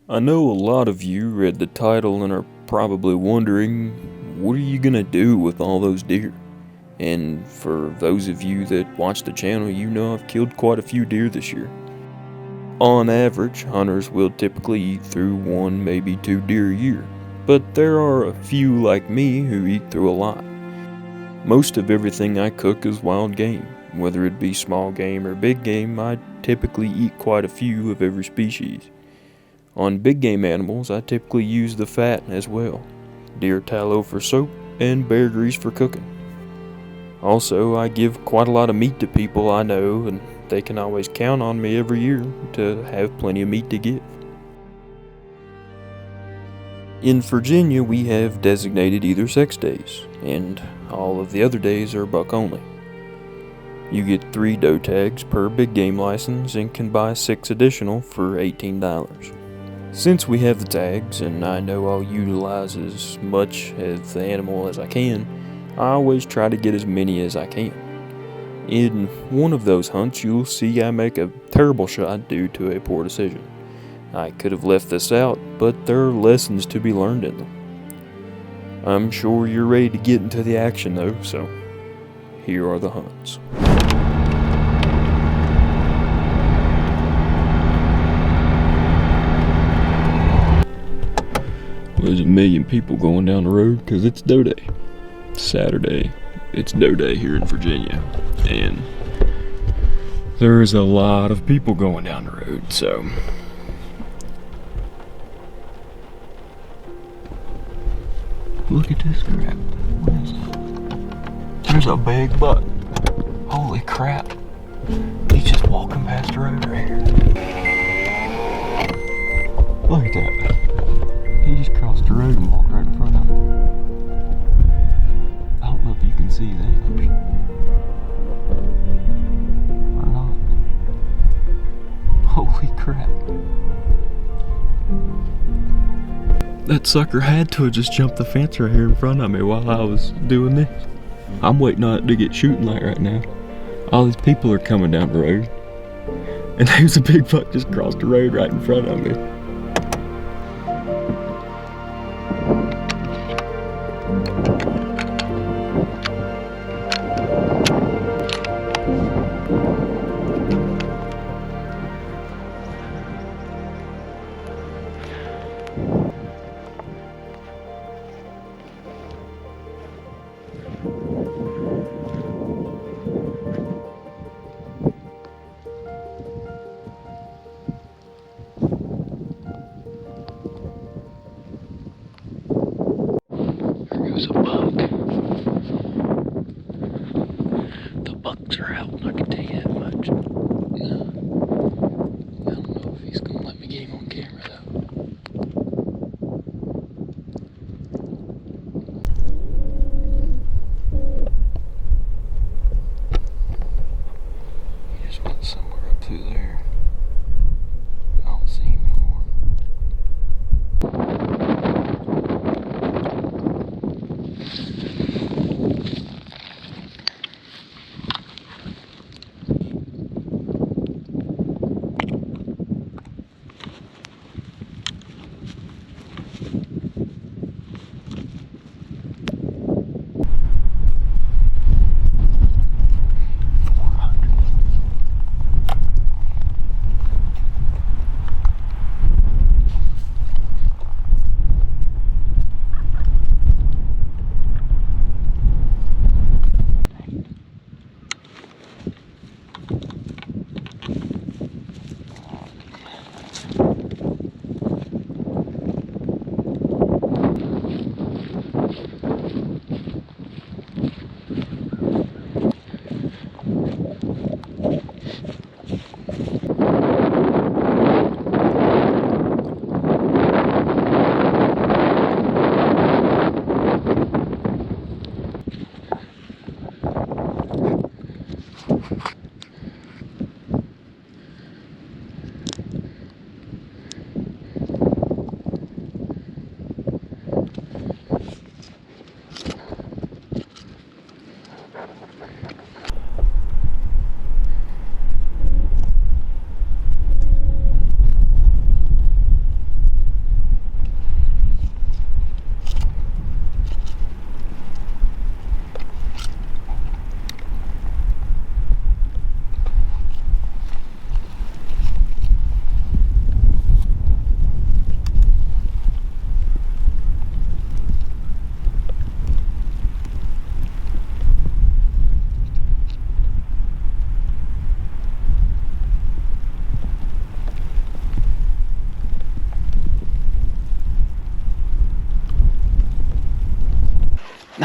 I know a lot of you read the title and are probably wondering, what are you gonna do with all those deer? And for those of you that watch the channel, you know I've killed quite a few deer this year. On average, hunters will typically eat through one, maybe two deer a year, but there are a few like me who eat through a lot. Most of everything I cook is wild game. Whether it be small game or big game, I typically eat quite a few of every species. On big game animals, I typically use the fat as well. Deer tallow for soap and bear grease for cooking. Also, I give quite a lot of meat to people I know, and they can always count on me every year to have plenty of meat to give. In Virginia, we have designated either sex days, and all of the other days are buck only. You get 3 doe tags per big game license and can buy 6 additional for $18. Since we have the tags, and I know I'll utilize as much of the animal as I can, I always try to get as many as I can. In one of those hunts, you'll see I make a terrible shot due to a poor decision. I could have left this out, but there are lessons to be learned in them. I'm sure you're ready to get into the action though, so here are the hunts. There's a million people going down the road because it's doe day. Saturday, it's doe day here in Virginia, and there's a lot of people going down the road, so look at this crap. What is that? There's a big buck. Holy crap. He's just walking past the road right here. Look at that. He just crossed the road and walked right in front of me. I don't know if you can see that or not. Holy crap. That sucker had to have just jumped the fence right here in front of me while I was doing this. I'm waiting on it to get shooting light right now. All these people are coming down the road, and there's a big buck just crossed the road right in front of me.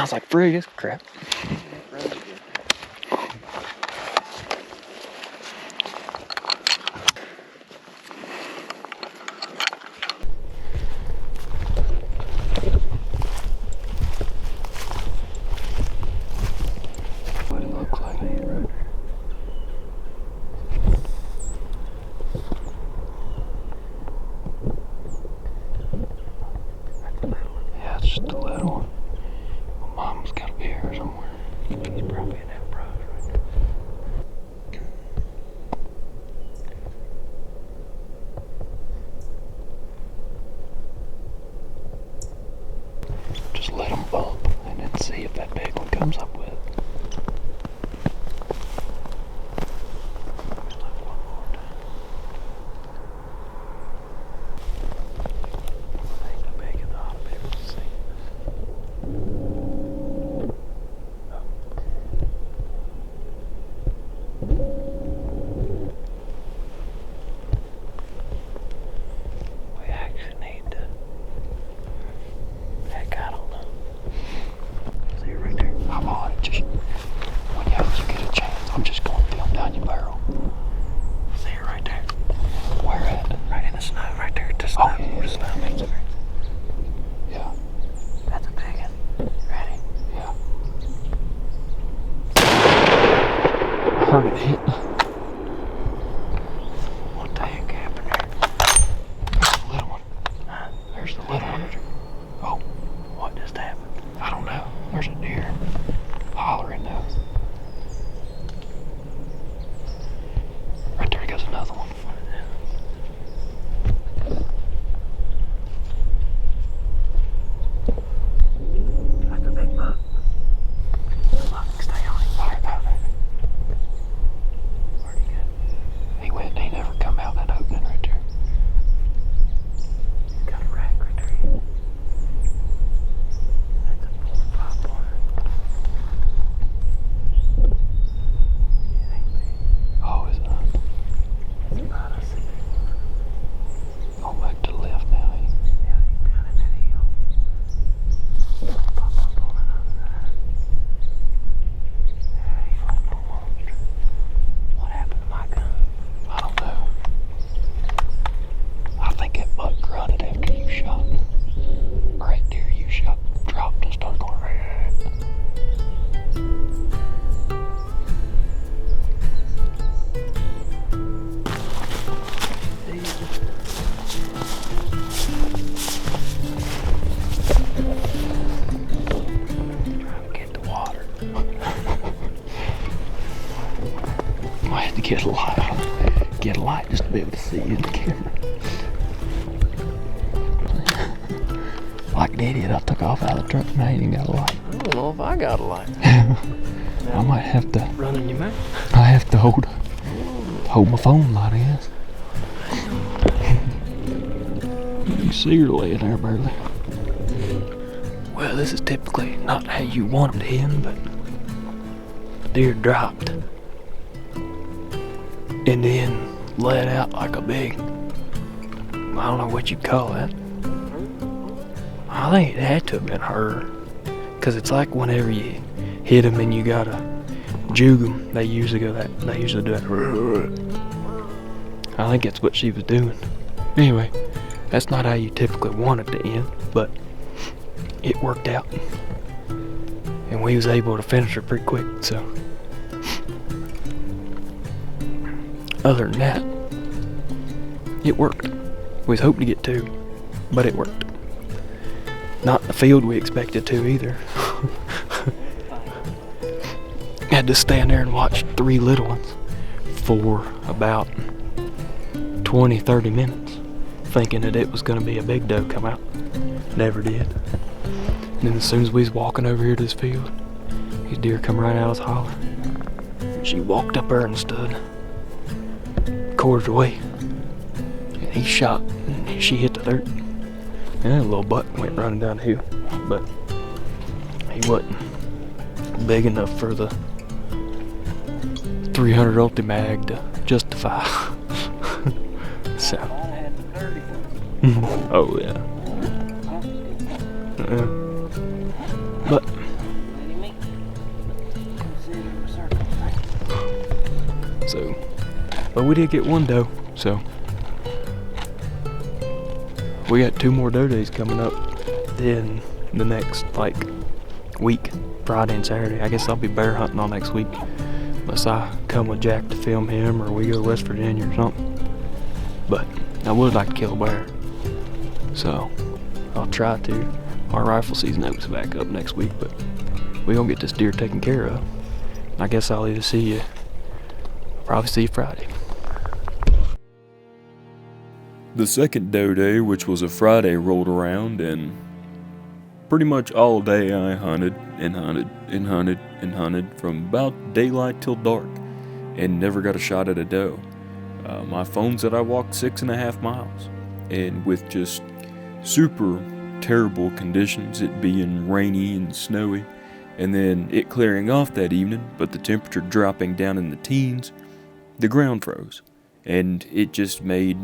I was like, frig, this crap. What it looks like. Yeah, it's just a little one. My mom's gotta be here somewhere. He's probably in that brush right there. Just let them bump and then see if that big one comes up with it. Heard it hit. What the heck happened there? There's the little one. There's the little one. Oh, what just happened? I don't know. There's a deer hollering now. Right there goes another one. That's a big buck. Stay on him. Alright, he never come out that opening right there. Got a rack right there. That's a 4-5 point. It ain't big. Oh, is it? That's about a 6. Oh, back to the left now. Yeah, he's down in that hill. Pop up on the other side. Yeah, he's like no monster. What happened to my gun? I don't know. I think that buck grunted after you shot. Or that deer you shot dropped and started going right. Trying to get the water. I had to get a light. Get a light just to be able to see you in the camera. Like an idiot, I took off out of the truck and I ain't even got a light. I don't know if I got a light. I might have to. Running your mouth. I have to hold my phone light, I guess. You see her laying there barely. Well, this is typically not how you want them to end, but the deer dropped and then let out like a big, I don't know what you'd call that. I think it had to have been her, cause it's like whenever you hit them and you gotta juke them, they usually do that. I think that's what she was doing. Anyway, that's not how you typically want it to end, but it worked out, and we was able to finish her pretty quick. So, other than that, it worked. We was hoping to get 2, but it worked. Not in the field we expected to either. Had to stand there and watch 3 little ones for about 20-30 minutes, thinking that it was going to be a big doe come out. Never did. And then as soon as we was walking over here to this field, these deer come right out of his holler. She walked up there and stood quarters away. And he shot and she hit the dirt. And a little buck went running down the hill, but he wasn't big enough for the 300 ulti-mag to justify. So. Oh yeah. But But we did get one doe, so we got 2 more doe days coming up in the next like week, Friday and Saturday. I guess I'll be bear hunting all next week, unless I come with Jack to film him or we go to West Virginia or something. But I would like to kill a bear, so I'll try to. Our rifle season opens back up next week, but we gonna get this deer taken care of. I guess I'll either see you, probably see you Friday. The second doe day, which was a Friday, rolled around, and pretty much all day I hunted and hunted and hunted and hunted from about daylight till dark, and never got a shot at a doe. My phone said I walked 6.5 miles, and with just super terrible conditions, it being rainy and snowy, and then it clearing off that evening, but the temperature dropping down in the teens, the ground froze, and it just made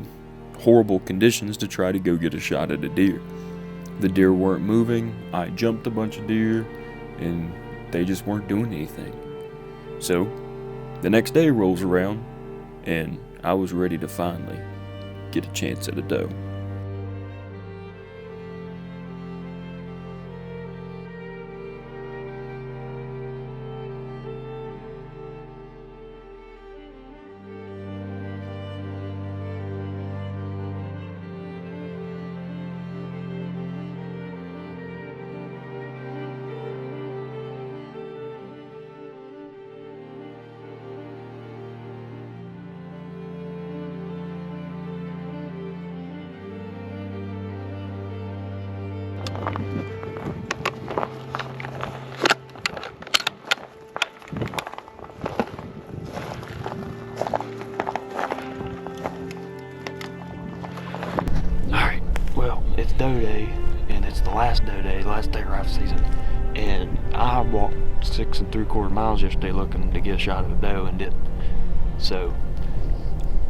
horrible conditions to try to go get a shot at a deer. The deer weren't moving. I jumped a bunch of deer, and they just weren't doing anything. So the next day rolls around, and I was ready to finally get a chance at a doe. Alright, well, it's doe day, and it's the last doe day, last day of rifle season, and I walked 6.75 miles yesterday looking to get a shot at a doe and didn't. So,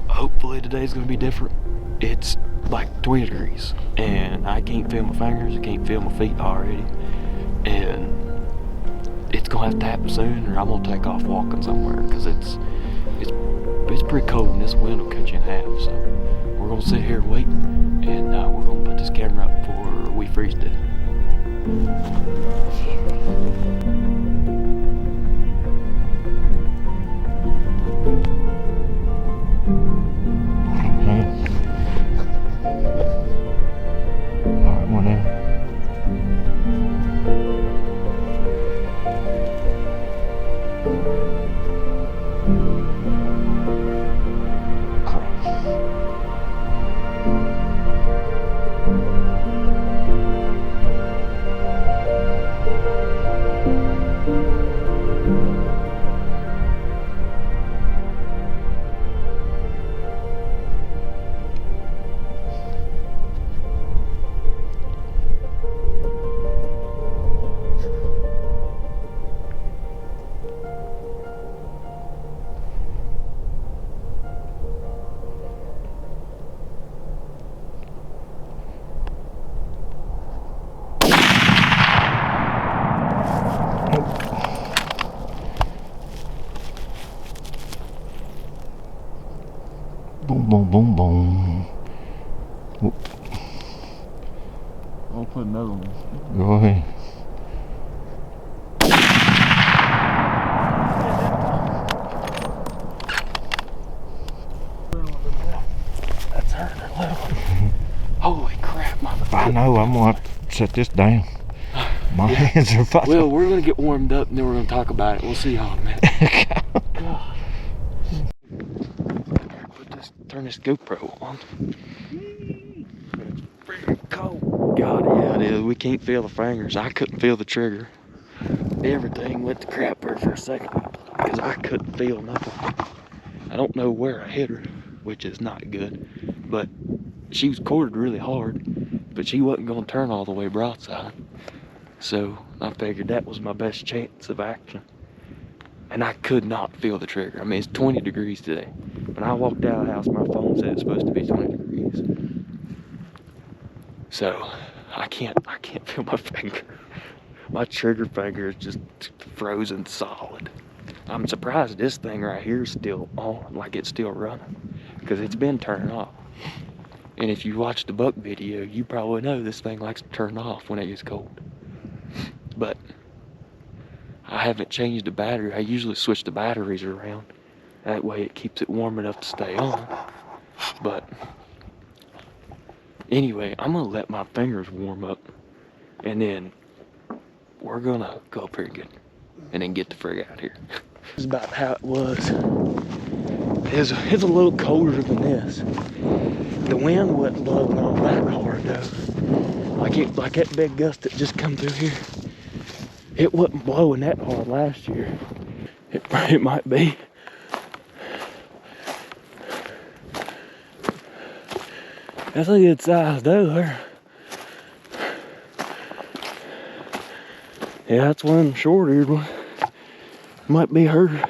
hopefully today's gonna be different. It's like 20 degrees, and I can't feel my fingers, I can't feel my feet already, and it's gonna have to happen soon, or I'm gonna take off walking somewhere, because it's pretty cold, and this wind will cut you in half. So we're gonna sit here and wait, and we're gonna put this camera up before we freeze to death. Alright, one there. Boom, boom, boom, boom. Whoop. I'll put another one. Go ahead. That's her. Holy crap, I know, I'm gonna have to set this down. My hands are fucking. Well, we're gonna get warmed up and then we're gonna talk about it. We'll see y'all in a minute. Turn this GoPro on. It's freaking cold. God, yeah, it is. We can't feel the fingers. I couldn't feel the trigger. Everything went to crap there for a second because I couldn't feel nothing. I don't know where I hit her, which is not good, but she was quartered really hard, but she wasn't going to turn all the way broadside. So I figured that was my best chance of action. And I could not feel the trigger. I mean, it's 20 degrees today. When I walked out of the house, my phone said it's supposed to be 20 degrees. So I can't feel my finger. My trigger finger is just frozen solid. I'm surprised this thing right here is still on, like it's still running, because it's been turned off. And if you watch the buck video, you probably know this thing likes to turn off when it gets cold. But I haven't changed the battery. I usually switch the batteries around. That way it keeps it warm enough to stay on. But anyway, I'm gonna let my fingers warm up, and then we're gonna go up here and then get the frig out here. This is about how it was. It's a little colder than this. The wind wasn't blowing all that hard though. Like that big gust that just come through here. It wasn't blowing that hard last year. It might be. That's a good size doe there. Yeah, that's one short-eared one. Might be her.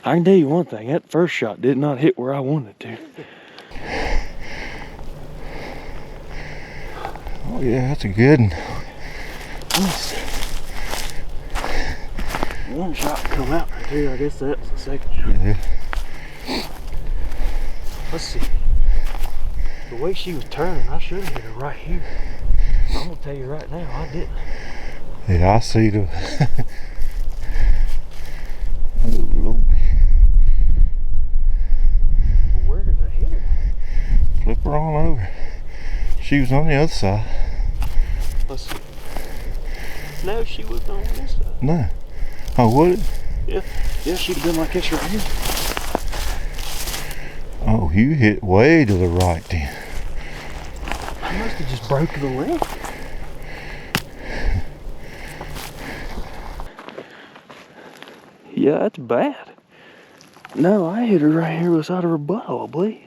I can tell you one thing, that first shot did not hit where I wanted it to. Oh yeah, that's a good one. One shot come out right there. I guess that's the second shot. Yeah. Let's see. The way she was turning, I should have hit her right here. I'm gonna tell you right now, I didn't. Yeah, I see the. Oh Lord. Well, where did I hit her? Flip her on over. She was on the other side. Let's see. No, she was on this side. No. Oh, would it? Yeah, she'd have been like this right here. Oh, you hit way to the right then. I must have just broke the leg. Yeah, that's bad. No, I hit her right here beside her butt, I believe.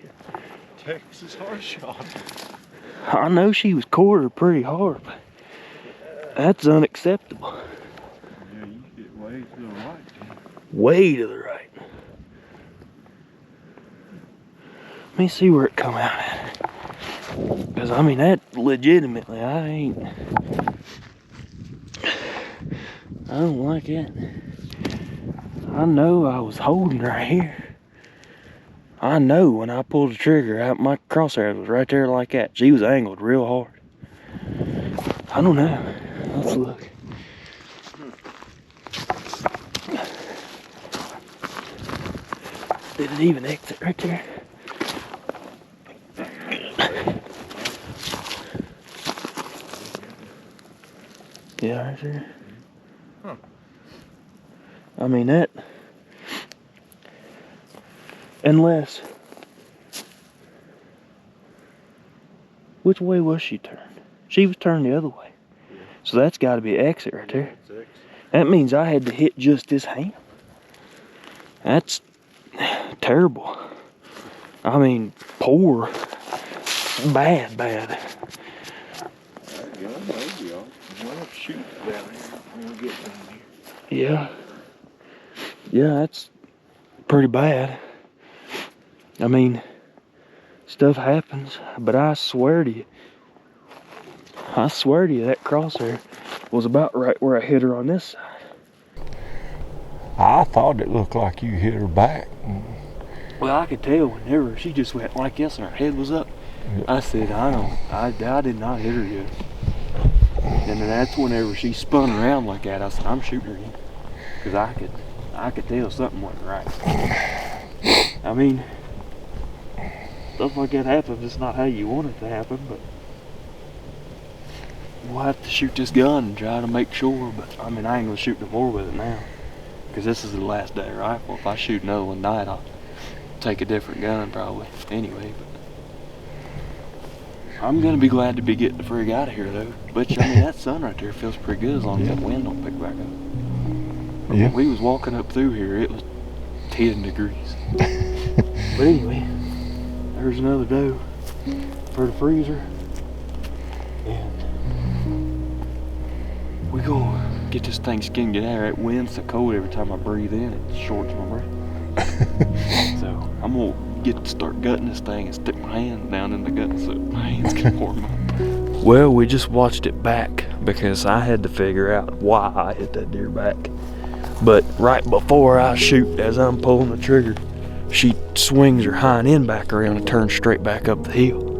Texas hard shot. I know she was quartered pretty hard, but that's unacceptable. Yeah, you hit way to the right then. Way to the right. Let me see where it come out at. Because, I mean, that legitimately, I don't like it. I know I was holding right here. I know when I pulled the trigger, my crosshair was right there like that. She was angled real hard. I don't know. Let's look. Did it even exit right there? Yeah, right there. Huh. I mean that. Unless. Which way was she turned? She was turned the other way. Yeah. So that's got to be an exit right there. It's X. That means I had to hit just this hand. That's terrible. I mean, poor. Bad. Yeah, maybe I'll shoot down here when we get down here. Yeah. Yeah, that's pretty bad. I mean, stuff happens, but I swear to you, that crosshair was about right where I hit her on this side. I thought it looked like you hit her back. Well, I could tell whenever she just went like this and her head was up. Yeah. I said, I did not hit her yet. And then that's whenever she spun around like that, I said, I'm shooting her again. Because I could tell something wasn't right. I mean, stuff like that happens. It's not how you want it to happen, but we'll have to shoot this gun and try to make sure. But I mean, I ain't gonna shoot no more with it now, because this is the last day rifle. If I shoot another one tonight, I'll take a different gun probably. Anyway, but I'm gonna be glad to be getting the frig out of here though. But I mean, that sun right there feels pretty good as long as that wind don't pick back up. Yeah. When we was walking up through here, it was 10 degrees. But anyway, there's another doe for the freezer. And we gonna get this thing skinned. Get out of that wind's so cold every time I breathe in, it shorts my breath. So I'm gonna start gutting this thing and stick my hand down in the gut so my hands can warm up. Well, we just watched it back because I had to figure out why I hit that deer back. But right before I shoot, as I'm pulling the trigger, she swings her hind end back around and turns straight back up the hill.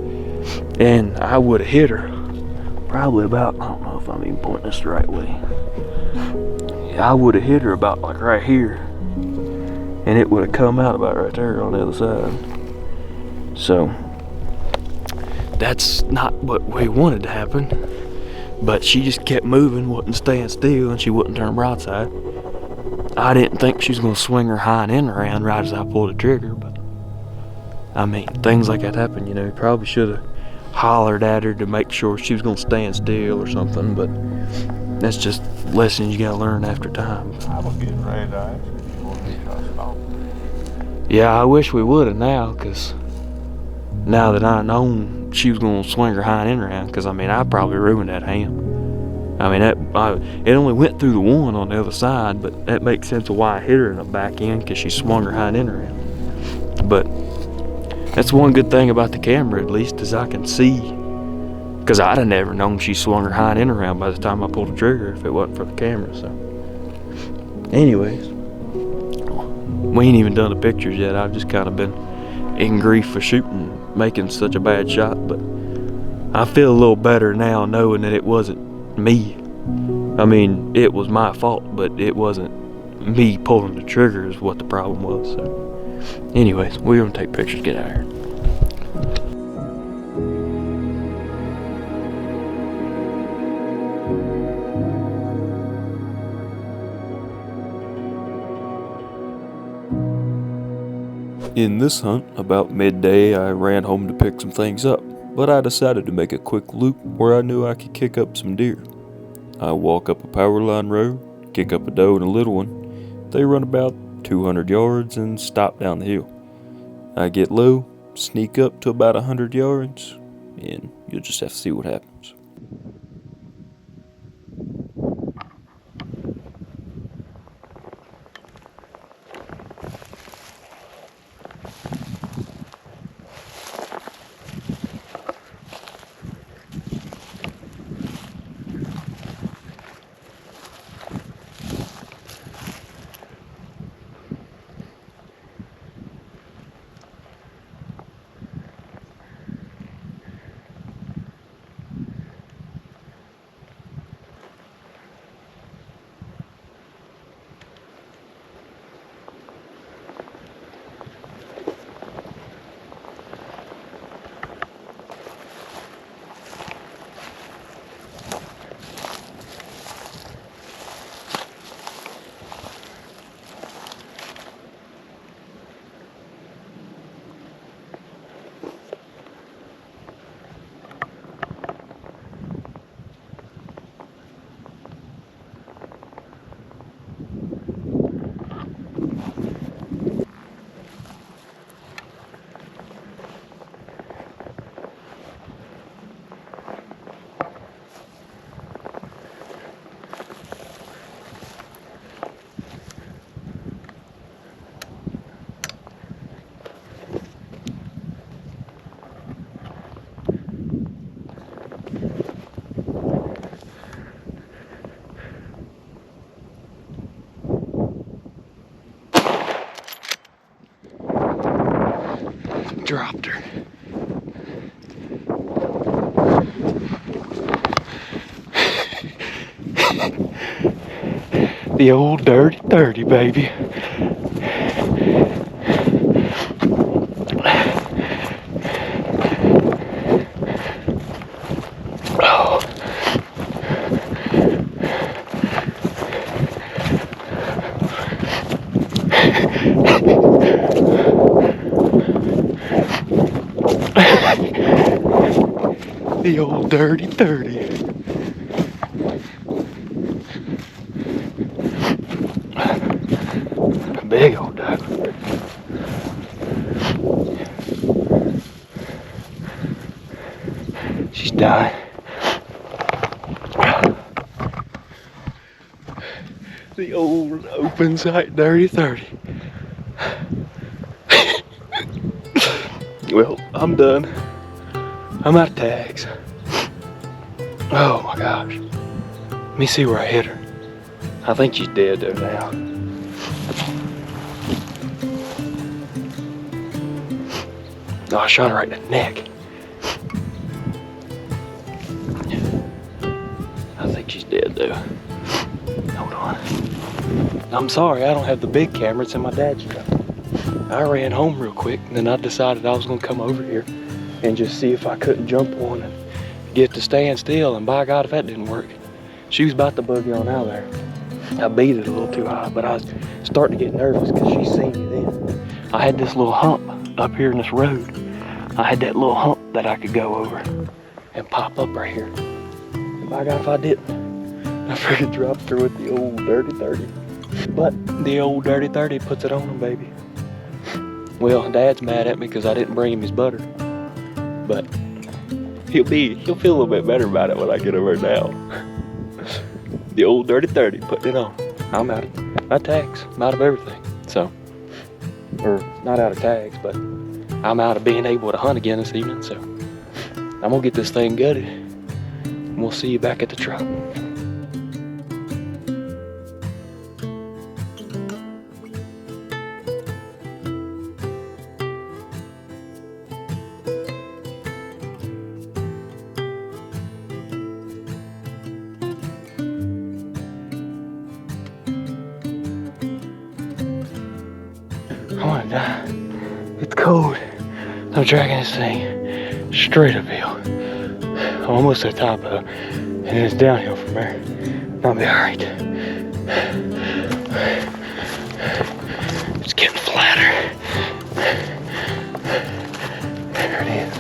And I would have hit her probably about, I don't know if I'm even pointing this the right way. I would have hit her about like right here. And it would have come out about right there on the other side. So, that's not what we wanted to happen. But she just kept moving, wouldn't stand still, and she wouldn't turn broadside. I didn't think she was going to swing her hind end around right as I pulled the trigger, but I mean, things like that happen, you know. Probably should have hollered at her to make sure she was going to stand still or something, but that's just lessons you got to learn after time. I was getting ready to ask if you wanted me to stop. Yeah, I wish we would have now, because now that I known she was going to swing her hind end around, because I mean, I probably ruined that ham. I mean, it only went through the one on the other side, but that makes sense of why I hit her in the back end, because she swung her hind end around. But that's one good thing about the camera, at least, is I can see, because I'd have never known she swung her hind end around by the time I pulled the trigger if it wasn't for the camera. So, anyways, we ain't even done the pictures yet. I've just kind of been in grief for shooting, making such a bad shot, but I feel a little better now knowing that it wasn't me. I mean, it was my fault, but it wasn't me pulling the trigger is what the problem was. So, anyways, we're gonna take pictures, get out of here. In this hunt, about midday, I ran home to pick some things up, but I decided to make a quick loop where I knew I could kick up some deer. I walk up a power line road, kick up a doe and a little one. They run about 200 yards and stop down the hill. I get low, sneak up to about 100 yards, and you'll just have to see what happens. Dropped her. The old dirty 30, baby. Oh. The old dirty 30. Big old duck. She's dying. The old open sight dirty 30. Well, I'm done. I'm out of tags. Oh my gosh. Let me see where I hit her. I think she's dead though now. No, I shot her right in the neck. I think she's dead though. Hold on. I'm sorry, I don't have the big camera. It's in my dad's truck. I ran home real quick, and then I decided I was gonna come over here and just see if I couldn't jump on and get to stand still, and by God, if that didn't work. She was about to buggy on out there. I beat it a little too high, but I was starting to get nervous because she seen me then. I had this little hump up here in this road. I had that little hump that I could go over and pop up right here. And by God, if I didn't, I freaking dropped her with the old dirty 30. But the old dirty 30 puts it on him, baby. Well, Dad's mad at me because I didn't bring him his butter. But he'll feel a little bit better about it when I get over now. The old dirty 30, putting it on. I'm out of tags. I'm out of everything. So, or not out of tags, but I'm out of being able to hunt again this evening. So, I'm gonna get this thing gutted. And we'll see you back at the truck. I wanna die. It's cold. I'm dragging this thing straight uphill. I'm almost at the top of it, and then it's downhill from there. I'll be alright. It's getting flatter. There it is.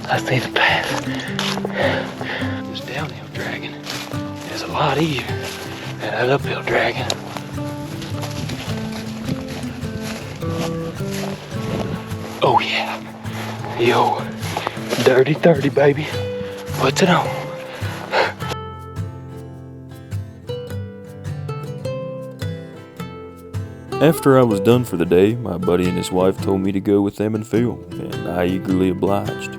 I see the path. This downhill dragging is a lot easier than that uphill dragging. Oh yeah, yo, dirty 30, baby, puts it on. After I was done for the day, my buddy and his wife told me to go with them and Phil, and I eagerly obliged.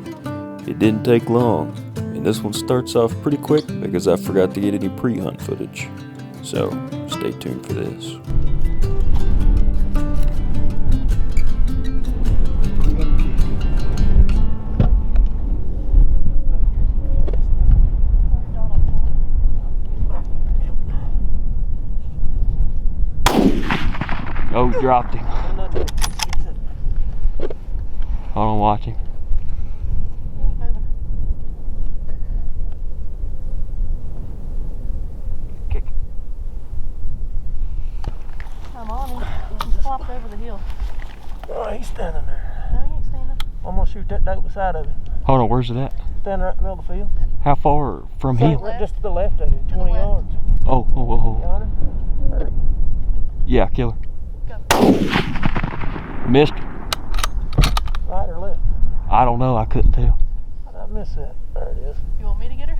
It didn't take long, and this one starts off pretty quick because I forgot to get any pre-hunt footage. So, stay tuned for this. Oh, he dropped him. Hold on, watch him. Kick. I'm on him. He flopped over the hill. Oh, he's standing there. No, he ain't standing. I'm gonna shoot that dope beside of it. Hold on, where's it at? Standing right in the middle of the field. How far from here? Left. Just to the left of it, 20 yards. left. Oh. Yonder? Yeah, kill her. Go. Missed. Right or left? I don't know, I couldn't tell. I missed that. There it is. You want me to get her?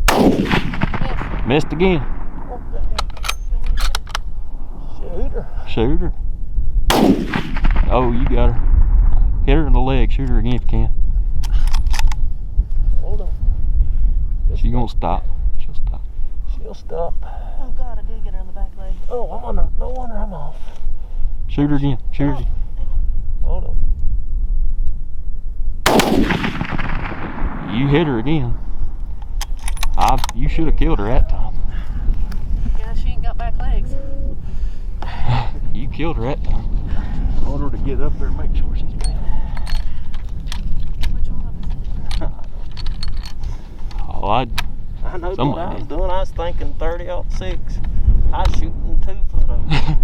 Yes. Missed again. What the heck? You want me to get her? Shoot her. Oh, you got her. Hit her in the leg. Shoot her again if you can. Hold on. She gonna stop. She'll stop. She'll stop. Oh God, I did get her in the back leg. Oh, I'm on her. No wonder I'm off. Shoot her again. Shoot her again. Hold on. You hit her again. You should have killed her that time. Yeah, she ain't got back legs. You killed her that time. I want her to get up there and make sure she's down. Which one of us? Oh, I know what I somebody. was doing. I was thinking 30-06. I was shooting 2 foot of it.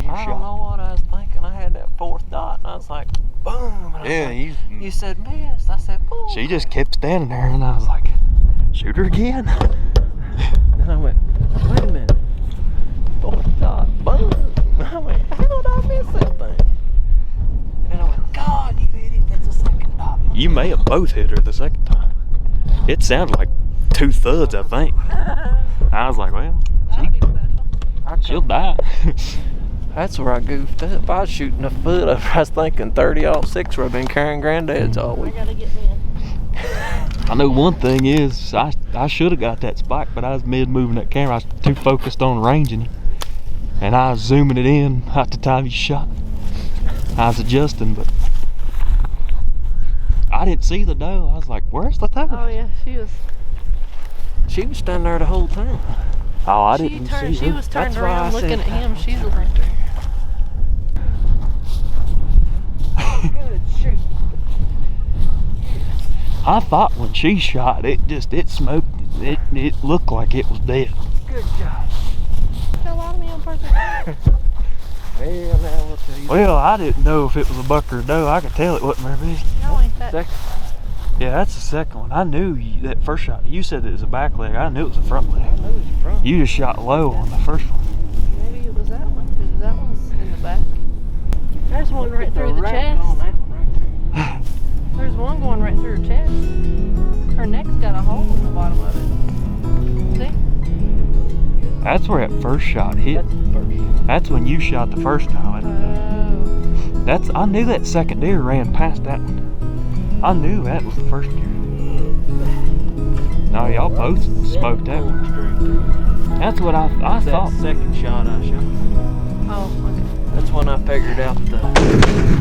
I don't know what I was thinking. I had that 4th dot and I was like, boom. And I was like, you said miss. I said boom. She just kept standing there and I was like, shoot her again. And I went, wait a minute. 4th dot, boom. I went, how did I miss that thing? And then I went, God, you idiot. That's the 2nd dot. You may have both hit her the 2nd time. It sounded like 2 thuds, I think. I was like, well, she'll die. That's where I goofed up. I was shooting a foot up. I was thinking 30-06 where I've been carrying granddad's all I week. gotta get me in. I know one thing is I should have got that spike, but I was mid-moving that camera. I was too focused on ranging it. And I was zooming it in at the time you shot. I was adjusting, but I didn't see the doe. I was like, where's the doe? Oh yeah, she was standing there the whole time. Oh, I didn't see her. She was turned That's why I around looking said at him. She's like, Good shoot. I thought when she shot, it smoked. It looked like it was dead. Good job. fell out of me on purpose. Well, now I'll tell you. Well, I didn't know if it was a buck or a doe. I could tell it wasn't very big. No, ain't that. Second. Yeah, that's the second one. I knew that first shot. You said it was a back leg. I knew it was a front leg. I know it's front. You just shot low on the first one. Maybe it was that one, because that one's in the back. There's one right through the Wrap chest. on that one right there. There's one going right through her chest. Her neck's got a hole in the bottom of it. See? That's where that first shot hit. That's the first. That's when you shot the first time. Oh. I knew that second deer ran past that one. I knew that was the first deer. No, y'all both smoked that one. Straight through. That's what I That thought. second shot I shot. Oh, okay. That's when I figured out the.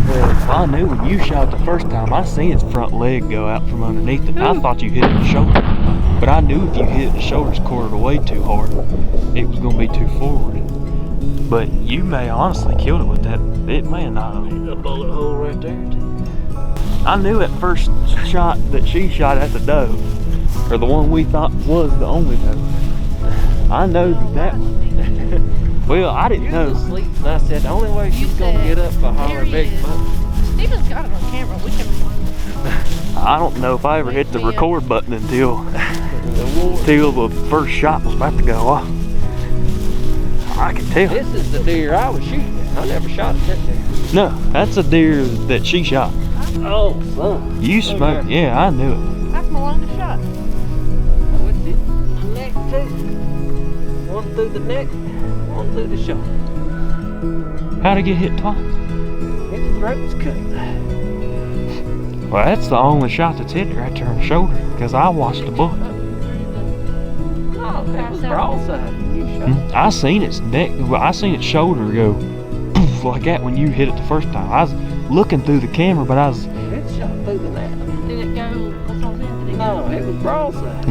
Well, I knew when you shot the first time, I seen its front leg go out from underneath it. I thought you hit it in the shoulder. But I knew if you hit it, the shoulders quartered away too hard, it was going to be too forward. But you may honestly killed it with that. It may not have. A bullet hole right there. I knew at first shot that she shot at the doe, or the one we thought was the only doe. I know that one. Well, I didn't know. Asleep, and I said the only way she's gonna get up for holler big buck. Steven's got it on camera. We can find it. I don't know if I ever hit the record button until the first shot was about to go off. I could tell. This is the deer I was shooting at. I never shot at that deer. No, that's a deer that she shot. Oh, son. You smoked. Yeah, I knew it. That's my longest shot. What's it? The neck too. One through the neck, one through the shoulder. How'd it get hit twice? Its throat's cut. Well, that's the only shot that's hit right there in the shoulder, because I watched the buck. Oh, that was broadside. You shot. I seen its neck. Well, I seen its shoulder go poof like that when you hit it the first time. I was looking through the camera, but I was. It shot through the neck. Did it go? That's what I'm saying. Did it No, go? it was broadside.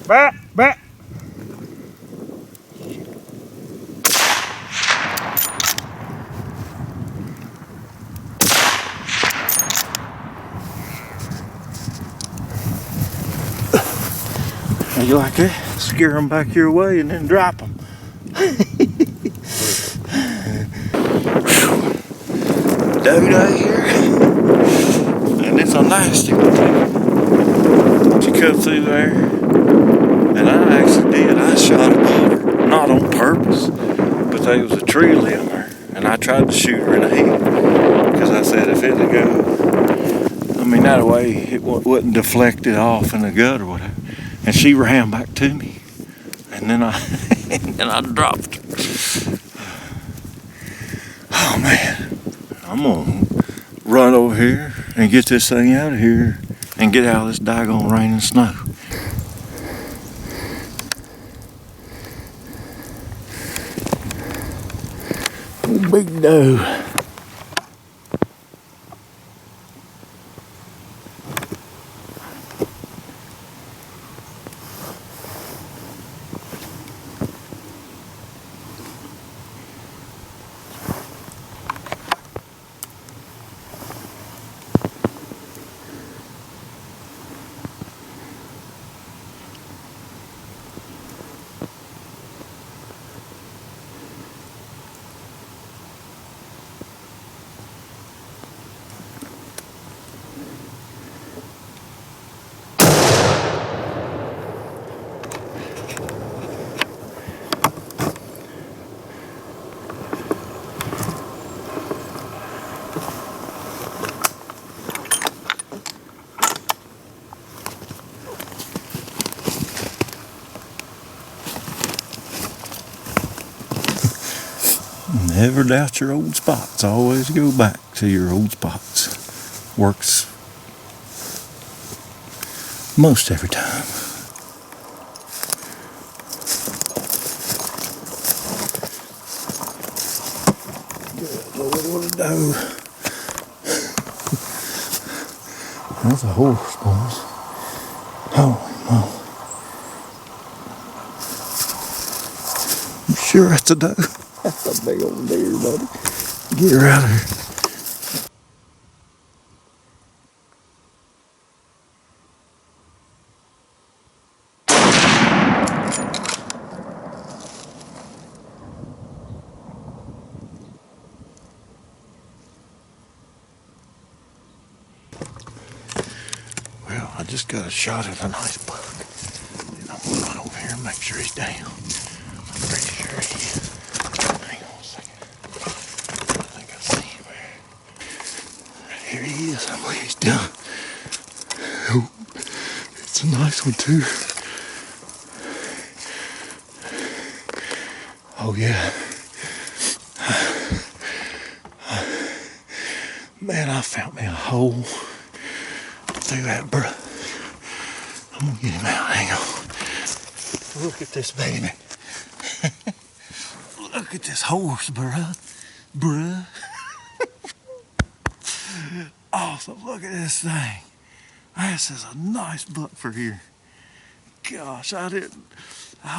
Back, back. You like that? Scare them back your way and then drop them. Dodo here. And it's a nasty one. She cut through there. And I actually did. I shot above her. Not on purpose. But there was a tree limb there. And I tried to shoot her in the head. Because I said if it'd go, I mean, that way it wouldn't deflect it off in the gut or whatever. And she ran back to me. And then I dropped her. Oh man. I'm gonna run over here and get this thing out of here and get out of this daggone rain and snow. Big doe. Never doubt your old spots. Always go back to your old spots. Works most every time. Good Lord, what a doe. That's a horse, boys. Holy moly. You sure that's a doe? That's a big old deer, buddy. Get her out of here. Well, I just got a shot at a nice buck. And I'm gonna run over here and make sure he's down. I'm pretty sure he is. Hang on a second. I think I see him there. Right here he is. I believe he's done. Oh, it's a nice one too. Oh yeah. Man, I found me a hole through that brush. I'm gonna get him out. Hang on. Look at this baby. Look at this horse, bruh. Bruh. Awesome. Look at this thing. This is a nice buck for here. Gosh, I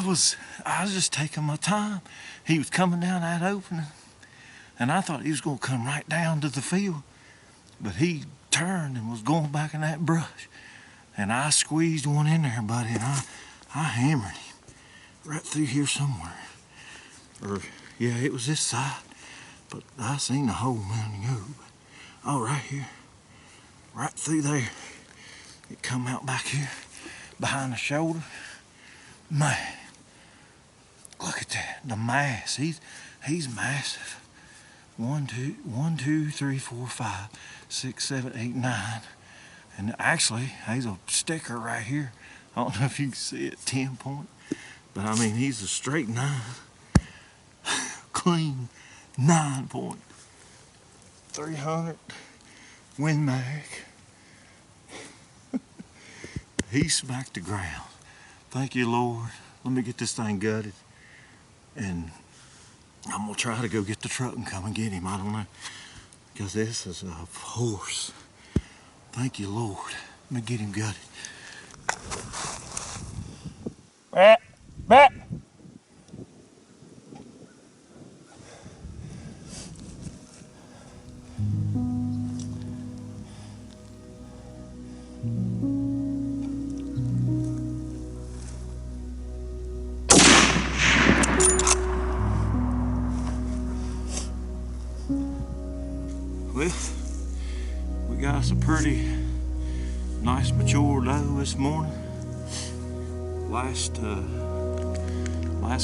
was just taking my time. He was coming down that opening, and I thought he was gonna come right down to the field, but he turned and was going back in that brush, and I squeezed one in there, buddy, and I hammered him right through here somewhere. Or yeah, it was this side, but I seen the hole a minute ago. Oh, right here, right through there. It come out back here behind the shoulder. Man, look at that, the mass. He's massive. 1, 2, 3, 4, 5, 6, 7, 8, 9. And actually, there's a sticker right here. I don't know if you can see it, 10 point. But I mean, he's a straight 9. Clean 9 point. 300 Win Mag. He smacked the ground. Thank you, Lord. Let me get this thing gutted. And I'm gonna try to go get the truck and come and get him. I don't know. Because this is a horse. Thank you, Lord. Let me get him gutted. Bat, bat. Well, we got us a pretty nice mature doe this morning. Last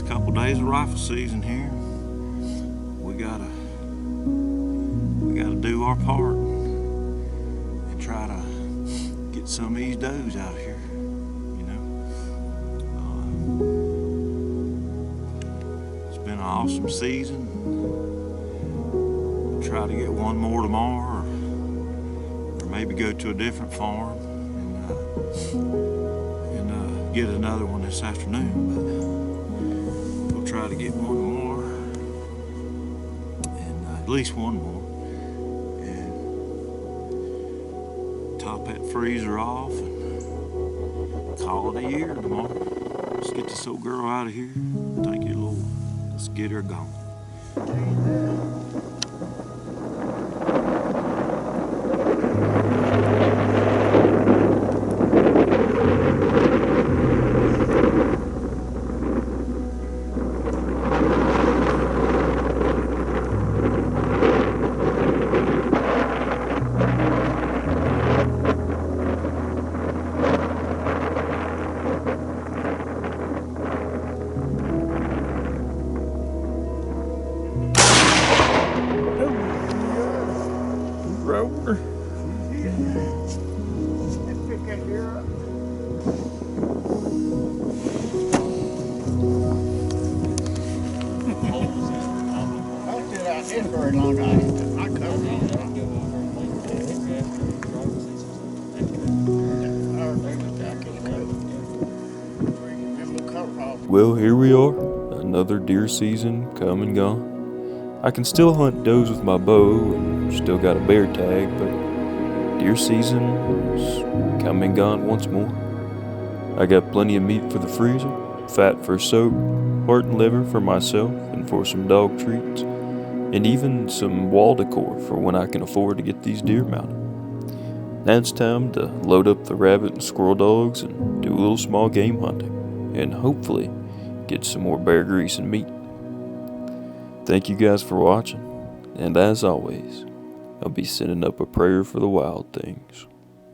couple days of rifle season here. We gotta do our part and try to get some of these does out here. You know, it's been an awesome season. Try to get one more tomorrow, or maybe go to a different farm and get another one this afternoon. But we'll try to get one more, and at least one more, and top that freezer off and call it a year tomorrow. Let's get this old girl out of here. Thank you, Lord. Let's get her gone. Rover. had this very long. I covered all of them. Well, here we are, another deer season come and gone. I can still hunt does with my bow and still got a bear tag, but deer season is come and gone once more. I got plenty of meat for the freezer, fat for soak, heart and liver for myself and for some dog treats, and even some wall decor for when I can afford to get these deer mounted. Now it's time to load up the rabbit and squirrel dogs and do a little small game hunting, and hopefully get some more bear grease and meat. Thank you guys for watching, and as always, I'll be sending up a prayer for the wild things.